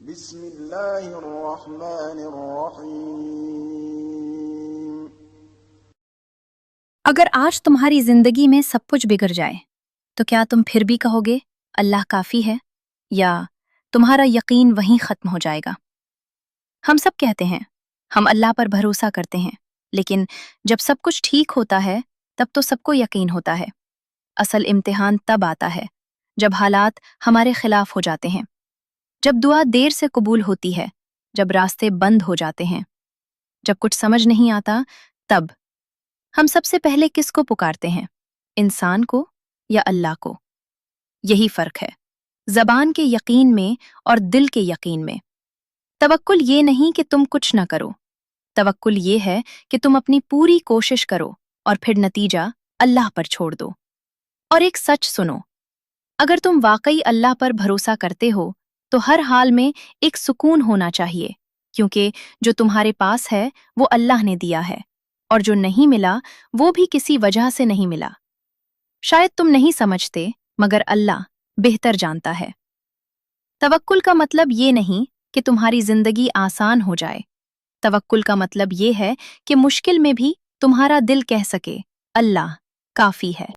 بسم اللہ الرحمن الرحیم۔ اگر آج تمہاری زندگی میں سب کچھ بگڑ جائے تو کیا تم پھر بھی کہو گے اللہ کافی ہے، یا تمہارا یقین وہیں ختم ہو جائے گا؟ ہم سب کہتے ہیں ہم اللہ پر بھروسہ کرتے ہیں، لیکن جب سب کچھ ٹھیک ہوتا ہے تب تو سب کو یقین ہوتا ہے۔ اصل امتحان تب آتا ہے جب حالات ہمارے خلاف ہو جاتے ہیں، جب دعا دیر سے قبول ہوتی ہے، جب راستے بند ہو جاتے ہیں، جب کچھ سمجھ نہیں آتا، تب ہم سب سے پہلے کس کو پکارتے ہیں؟ انسان کو یا اللہ کو؟ یہی فرق ہے زبان کے یقین میں اور دل کے یقین میں۔ توکل یہ نہیں کہ تم کچھ نہ کرو، توکل یہ ہے کہ تم اپنی پوری کوشش کرو اور پھر نتیجہ اللہ پر چھوڑ دو۔ اور ایک سچ سنو، اگر تم واقعی اللہ پر بھروسہ کرتے ہو تو ہر حال میں ایک سکون ہونا چاہیے، کیونکہ جو تمہارے پاس ہے وہ اللہ نے دیا ہے، اور جو نہیں ملا وہ بھی کسی وجہ سے نہیں ملا۔ شاید تم نہیں سمجھتے، مگر اللہ بہتر جانتا ہے۔ توکل کا مطلب یہ نہیں کہ تمہاری زندگی آسان ہو جائے، توکل کا مطلب یہ ہے کہ مشکل میں بھی تمہارا دل کہہ سکے اللہ کافی ہے۔